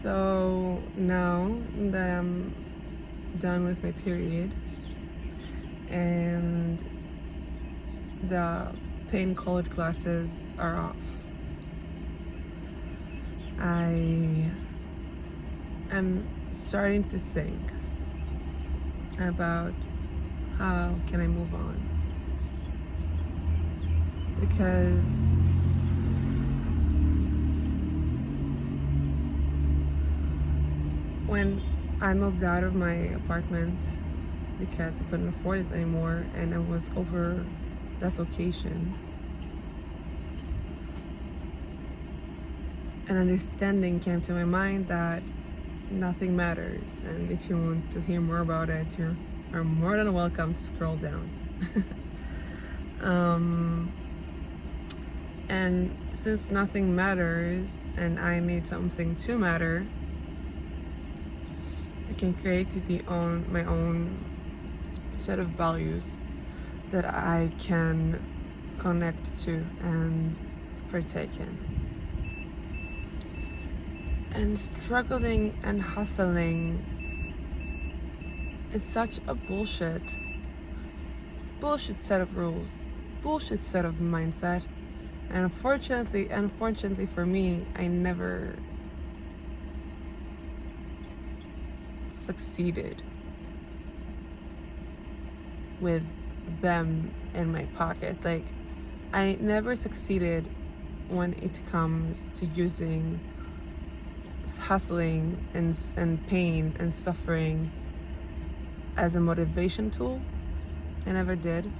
So now that I'm done with my period and the pain colored glasses are off, I am starting to think about how can I move on, because when I moved out of my apartment because I couldn't afford it anymore and I was over that location, an understanding came to my mind that nothing matters, and if you want to hear more about it, you are more than welcome to scroll down. And since nothing matters and I need something to matter, I can create my own set of values that I can connect to and partake in. And struggling and hustling is such a bullshit set of rules, bullshit set of mindset. And unfortunately for me, I never succeeded with them in my pocket. Like, I never succeeded when it comes to using hustling and pain and suffering as a motivation tool. I never did.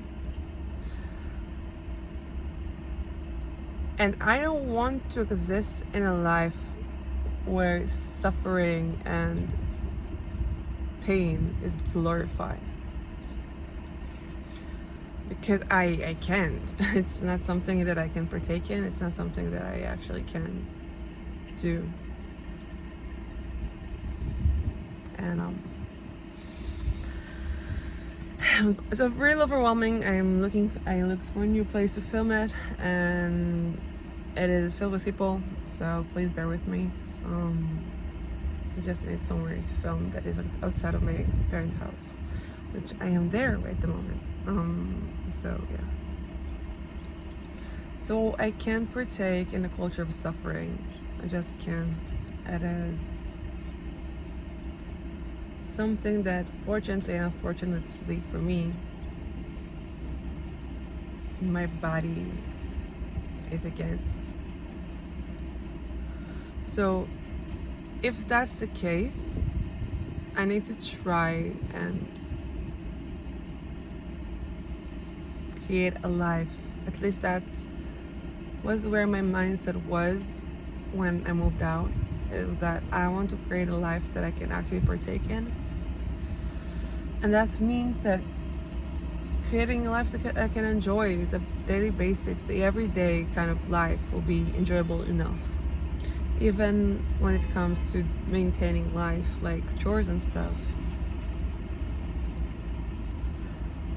And I don't want to exist in a life where suffering and pain is glorified. Because I can't. It's not something that I can partake in. It's not something that I actually can do. And so really overwhelming. I looked for a new place to film it, and it is filled with people, so please bear with me. I just need somewhere to film that is outside of my parents' house, which I am there right at the moment. So yeah. So I can't partake in the culture of suffering. I just can't. It is something that, fortunately and unfortunately for me, my body is against. So if that's the case, I need to try and create a life. At least that was where my mindset was when I moved out, is that I want to create a life that I can actually partake in. And that means that creating a life that I can enjoy, the daily basic, the everyday kind of life will be enjoyable enough. Even when it comes to maintaining life, like chores and stuff.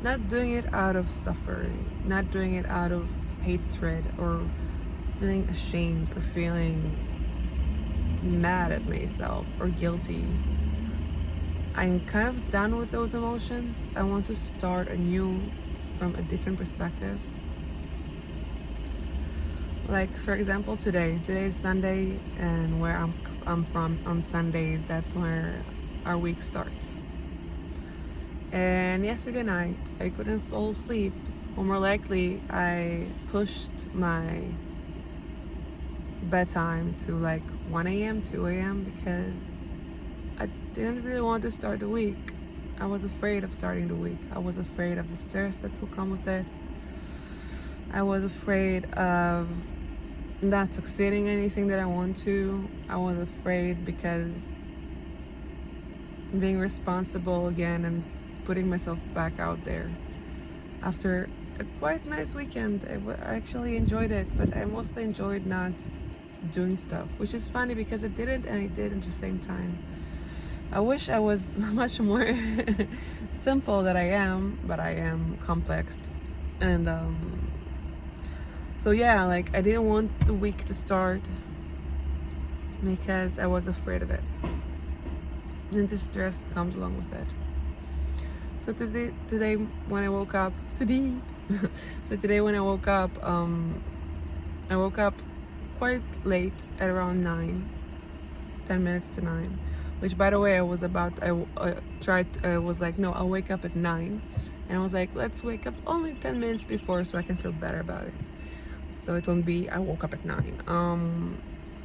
Not doing it out of suffering, not doing it out of hatred or feeling ashamed or feeling mad at myself or guilty. I'm kind of done with those emotions. I want to start anew from a different perspective. Like, for example, today is Sunday, and where I'm from on Sundays, that's where our week starts. And yesterday night, I couldn't fall asleep, or more likely, I pushed my bedtime to like 1 a.m., 2 a.m. because I didn't really want to start the week. I was afraid of starting the week. I was afraid of the stress that will come with it. I was afraid of not succeeding in anything that I want to. I was afraid because being responsible again and putting myself back out there. After a quite nice weekend, I actually enjoyed it, but I mostly enjoyed not doing stuff, which is funny because I didn't and I did at the same time. I wish I was much more simple than I am, but I am complex. And so yeah, like, I didn't want the week to start because I was afraid of it. And the stress comes along with it. So today when I woke up, I woke up quite late at around 10 minutes to 9, which, by the way, I was like, no, I'll wake up at 9. And I was like, let's wake up only 10 minutes before so I can feel better about it. So it won't be I woke up at 9.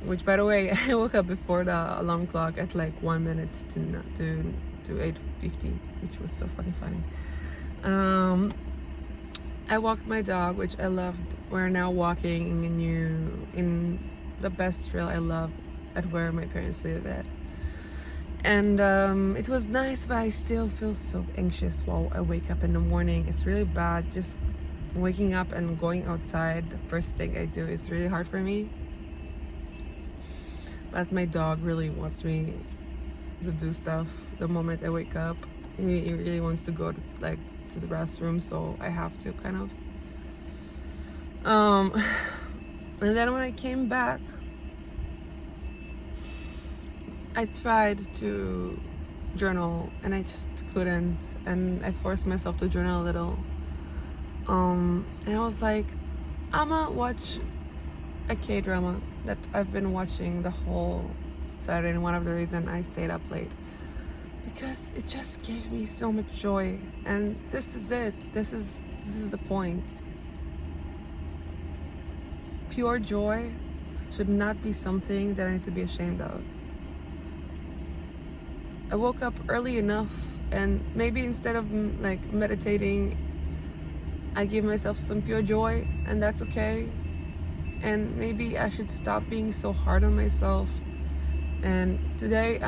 Which, by the way, I woke up before the alarm clock at like 1 minute to 8:50, which was so fucking funny. I walked my dog, which I loved. We're now walking in the best trail I love at where my parents live at. And it was nice, but I still feel so anxious while I wake up in the morning. It's really bad. Just waking up and going outside, the first thing I do is really hard for me. But my dog really wants me to do stuff the moment I wake up. He really wants to go to the restroom, so I have to kind of. And then when I came back, I tried to journal and I just couldn't, and I forced myself to journal a little. And I was like, I'ma watch a K-drama that I've been watching the whole Saturday, and one of the reasons I stayed up late, because it just gave me so much joy. And this is it. This is the point. Pure joy should not be something that I need to be ashamed of. I woke up early enough, and maybe instead of like meditating, I give myself some pure joy, and that's okay. And maybe I should stop being so hard on myself. And today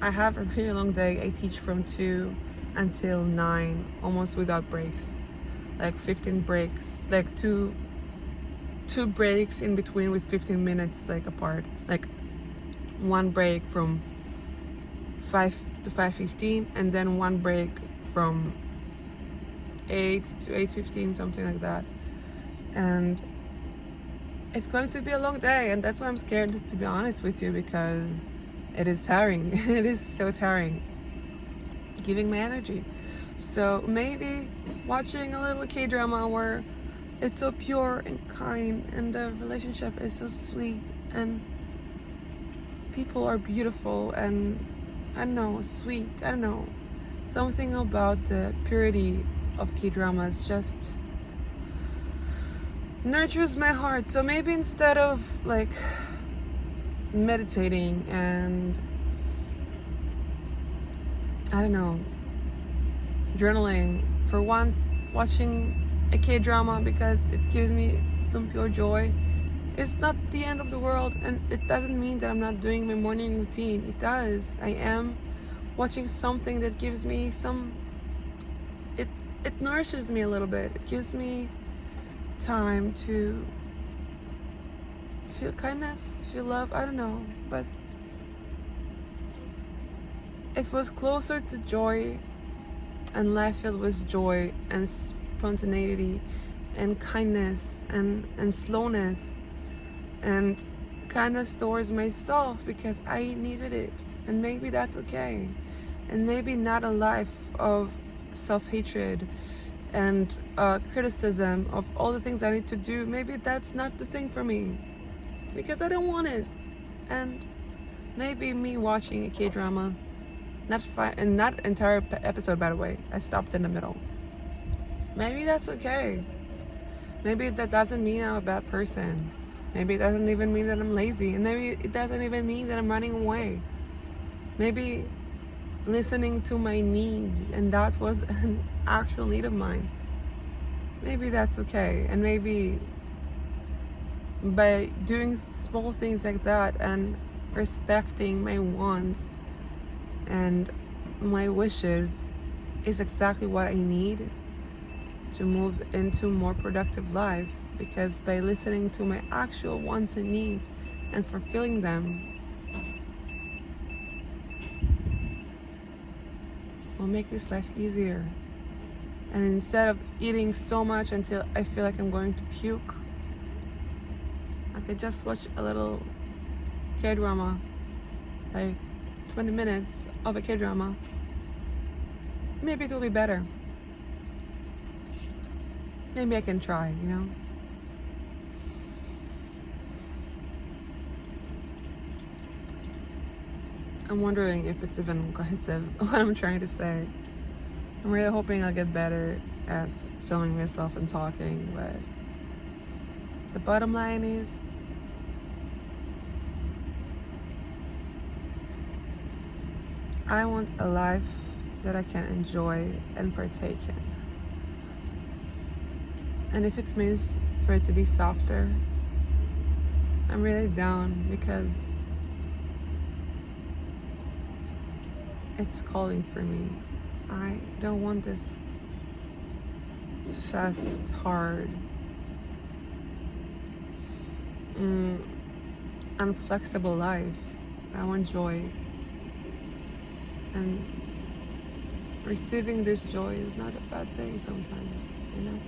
I have a really long day. I teach from 2 until 9, almost without breaks, like 15 breaks, like two breaks in between with 15 minutes like apart, like one break from 5 to 5:15, and then one break from 8 to 8:15, something like that. And it's going to be a long day, and that's why I'm scared, to be honest with you, because it is tiring. It is so tiring, giving my energy. So maybe watching a little K-drama where it's so pure and kind, and the relationship is so sweet, and people are beautiful, and I don't know, sweet. I don't know. Something about the purity of K-dramas just nurtures my heart. So maybe instead of like meditating and I don't know, journaling, for once watching a K-drama because it gives me some pure joy, it's not the end of the world. And it doesn't mean that I'm not doing my morning routine. It does. I am watching something that gives me some, it nourishes me a little bit. It gives me time to feel kindness, feel love, I don't know, but it was closer to joy and life filled with joy and spontaneity and kindness and slowness and kindness towards myself, because I needed it. And maybe that's okay. And maybe not a life of self-hatred and criticism of all the things I need to do. Maybe that's not the thing for me, because I don't want it. And maybe me watching a K-drama, and not entire episode, by the way, I stopped in the middle. Maybe that's okay. Maybe that doesn't mean I'm a bad person. Maybe it doesn't even mean that I'm lazy. And maybe it doesn't even mean that I'm running away. Maybe listening to my needs, and that was an actual need of mine. Maybe that's okay. And maybe by doing small things like that and respecting my wants and my wishes is exactly what I need to move into a more productive life. Because by listening to my actual wants and needs and fulfilling them will make this life easier. And instead of eating so much until I feel like I'm going to puke, I could just watch a little K-drama, like 20 minutes of a K-drama, maybe it will be better. Maybe I can try, you know? I'm wondering if it's even cohesive, what I'm trying to say. I'm really hoping I'll get better at filming myself and talking, but the bottom line is I want a life that I can enjoy and partake in. And if it means for it to be softer, I'm really down, because it's calling for me. I don't want this fast, hard, unflexible life. I want joy. And receiving this joy is not a bad thing sometimes, you know?